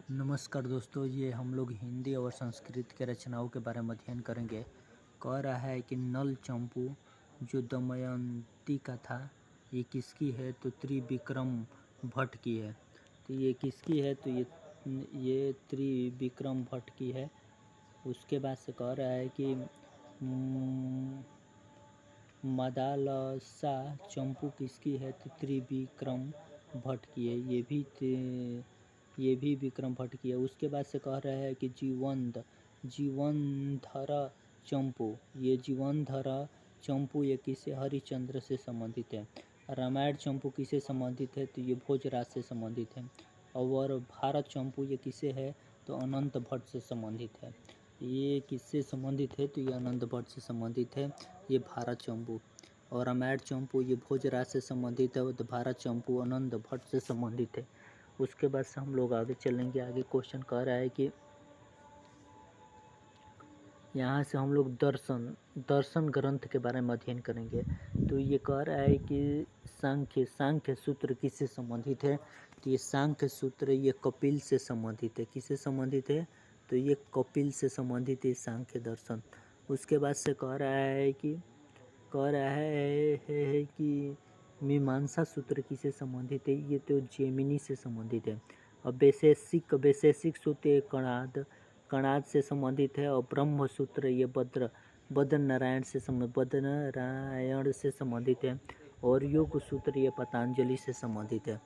नमस्कार दोस्तों, ये हम लोग हिंदी और संस्कृत के रचनाओं के बारे में अध्ययन करेंगे। कह रहा है कि नल चंपू जो दमयंती का था, ये किसकी है? तो त्रिविक्रम भट्ट की है। तो ये किसकी है? तो ये त्रिविक्रम भट्ट की है। उसके बाद से कह रहा है कि मदालसा चंपू किसकी है? तो त्रिविक्रम भट्ट की है। ये भी विक्रम भट्ट की है। उसके बाद से कह रहा है कि जीवनधर चंपू, ये जीवनधर चंपू ये किसे? हरिश्चंद्र से संबंधित है। रामायण चंपू किसे संबंधित है? तो ये भोजराज से संबंधित है। और भारत चंपू ये किसे है? तो अनंत भट्ट से संबंधित है। ये किससे संबंधित है? तो ये अनंत भट्ट से संबंधित है, ये भारत चंपू। और रामायण चंपू ये भोजराज से संबंधित है, तो भारत चंपू अनंत भट्ट से संबंधित है। उसके बाद से हम लोग आगे चलेंगे। आगे क्वेश्चन कह रहा है कि यहाँ से हम लोग दर्शन ग्रंथ के बारे में अध्ययन करेंगे। तो ये कह रहा है कि सांख्य सूत्र किससे संबंधित है? तो ये सांख्य सूत्र ये कपिल से संबंधित है। किससे संबंधित है? तो ये कपिल से संबंधित है सांख्य दर्शन। उसके बाद से कह रहा है कि मीमांसा सूत्र किससे संबंधित है? ये तो जेमिनी से संबंधित है। अब वैशेषिक सूत्र कणाद से संबंधित है। और ब्रह्म सूत्र ये बद्र नारायण से संबंधित है। और योग सूत्र ये पतंजलि से संबंधित है।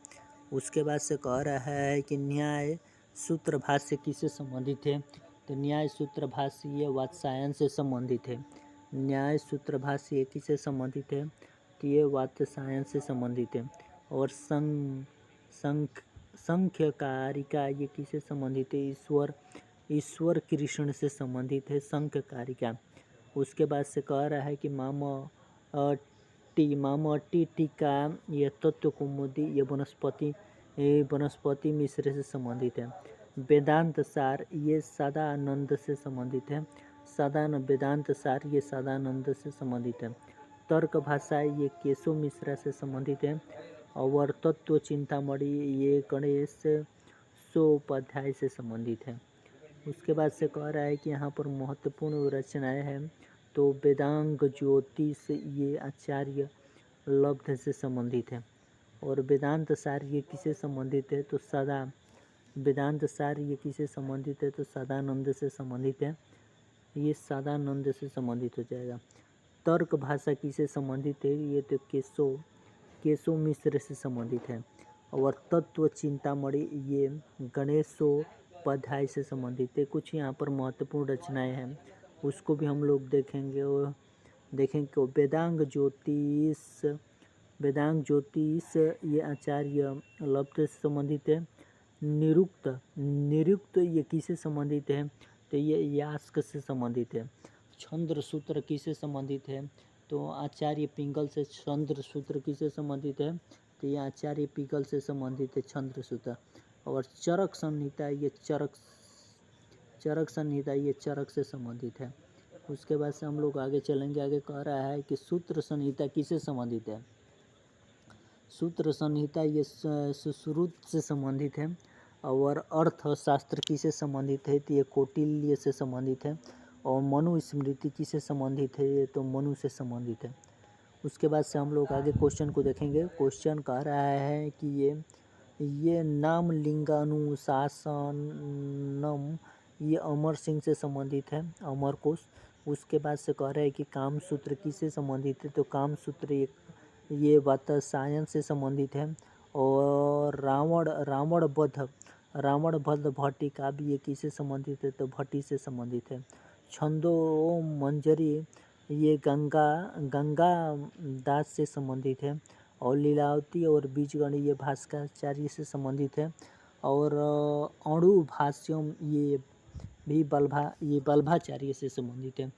उसके बाद से कह रहा है कि न्याय सूत्र भाष्य किससे संबंधित है? तो न्याय सूत्र भाष्य ये वात्सायन से संबंधित है। न्याय सूत्र भाष्य किससे संबंधित है? तो ये वात्सायन से संबंधित है। और संख्यकारिका ये किससे संबंधित है? ईश्वर कृष्ण से संबंधित है संख्यकारिका। उसके बाद से कह रहा है कि मामटी टीका ये तत्व कुमुदी ये वनस्पति मिश्र से संबंधित है। वेदांत सार ये सदानंद से संबंधित है। वेदांत सार ये सदानंद से संबंधित है। तर्क भाषा ये केशव मिश्रा से संबंधित है। और तत्व चिंतामणि ये गणेश सोपाध्याय से संबंधित है। उसके बाद से कह रहा है कि यहाँ पर महत्वपूर्ण रचनाएं हैं। तो वेदांग ज्योतिष ये आचार्य लब्ध से संबंधित है। और वेदांत सार ये किसे संबंधित है? तो वेदांत सार ये किसे संबंधित है? तो सदानंद से संबंधित है। ये सदानंद से संबंधित हो जाएगा। तर्क भाषा किसे संबंधित है? ये तो केशव मिश्र से संबंधित है। और तत्व चिंतामणि ये गणेशोपाध्याय से संबंधित है। कुछ यहाँ पर महत्वपूर्ण रचनाएं हैं, उसको भी हम लोग देखेंगे। और वेदांग ज्योतिष ये आचार्य लब्ध से संबंधित है। निरुक्त ये किससे संबंधित है? तो ये यास्क से संबंधित है। छंद्र सूत्र किससे संबंधित है? तो आचार्य पिंगल से। छंद्र सूत्र किससे संबंधित है? तो ये आचार्य पिंगल से संबंधित है छंद्र सूत्र। और चरक संहिता ये चरक से संबंधित है। उसके बाद से हम लोग आगे चलेंगे। आगे कह रहा है कि सूत्र संहिता किससे संबंधित है? सूत्र संहिता ये सुश्रुत से संबंधित है। और अर्थशास्त्र किससे संबंधित है? तो ये कौटिल्य से संबंधित है। और मनुस्मृति किससे संबंधित है? ये तो मनु से संबंधित है। उसके बाद से हम लोग आगे क्वेश्चन को देखेंगे। क्वेश्चन कह रहा है कि ये नाम लिंगानुशासनम ये अमर सिंह से संबंधित है, अमर कोश। उसके बाद से कह रहा है कि काम सूत्र किससे संबंधित है? तो काम सूत्र ये वात्सायन से संबंधित है। और रावण वध भट्टी काव्य ये किससे संबंधित है? तो भट्टी से संबंधित है। छंदो मंजरी ये गंगा दास से संबंधित है। और लीलावती और बीजगणी ये भास्कराचार्य से संबंधित है। और अणु भाष्यम ये भी बल्भाचार्य से संबंधित है।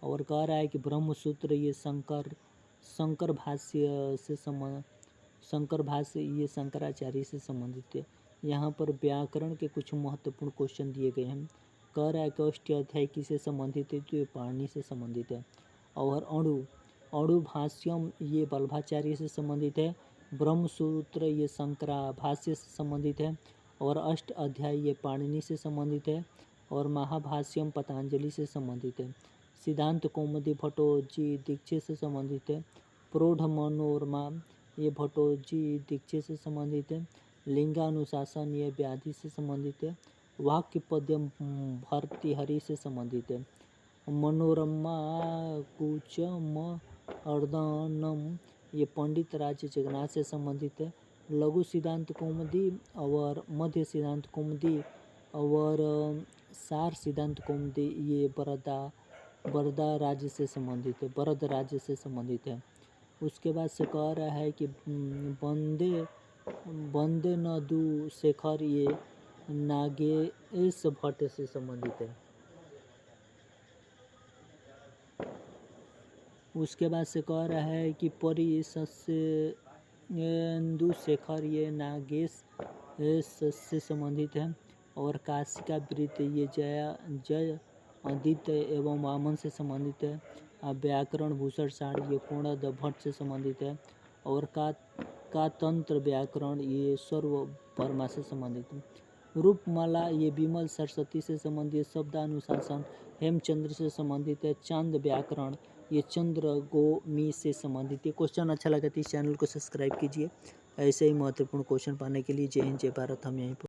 और कह रहा है कि ब्रह्म सूत्र ये शंकर भाष्य ये शंकराचार्य से संबंधित है। यहाँ पर व्याकरण के कुछ महत्वपूर्ण क्वेश्चन दिए गए हैं। कह रहा है कि अष्टाध्यायी किससे संबंधित है? तो ये पाणिनि से संबंधित है। और अणु भाष्यम ये बल्भाचार्य से संबंधित है। ब्रह्म सूत्र ये शंकरा भाष्य से संबंधित है। और अष्ट अध्याय ये पाणिनि से संबंधित है और महाभाष्यम पतंजलि से संबंधित है। सिद्धांत कौमुदी भट्टोजी दीक्षित से संबंधित है। प्रौढ़ मनोरमा ये भट्टोजी दीक्षित से संबंधित है। लिंगानुशासन ये व्याधि से संबंधित है। वाक्य पद्यम भर्तृहरि से संबंधित है। मनोरमा कुचम अर्दनम ये पंडित राज्य जगन्नाथ से संबंधित है। लघु सिद्धांत कौमुदी और मध्य सिद्धांत कौमुदी और सार सिद्धांत कौमुदी ये बरदा राज्य से संबंधित है, बरद राज्य से संबंधित है। उसके बाद से कह रहा है कि बंदे नदु शेखर ये नागेश भट्ट से संबंधित है। उसके बाद से कह रहा है कि परिसस्येन्दु शेखर ये नागेश से संबंधित है और काशिका वृत्त ये जय आदित्य एवं वामन से संबंधित है। व्याकरण भूषण सार ये कोणद भट्ट से संबंधित है और का तंत्र व्याकरण ये सर्व वर्मा से संबंधित है। रूपमाला ये विमल सरस्वती से संबंधित। शब्दानुशासन हेमचंद्र से संबंधित है। चांद व्याकरण ये चंद्र गोमी से संबंधित है। क्वेश्चन अच्छा लगा तो इस चैनल को सब्सक्राइब कीजिए। ऐसे ही महत्वपूर्ण क्वेश्चन पाने के लिए जय हिंद जय भारत। हम यहीं पर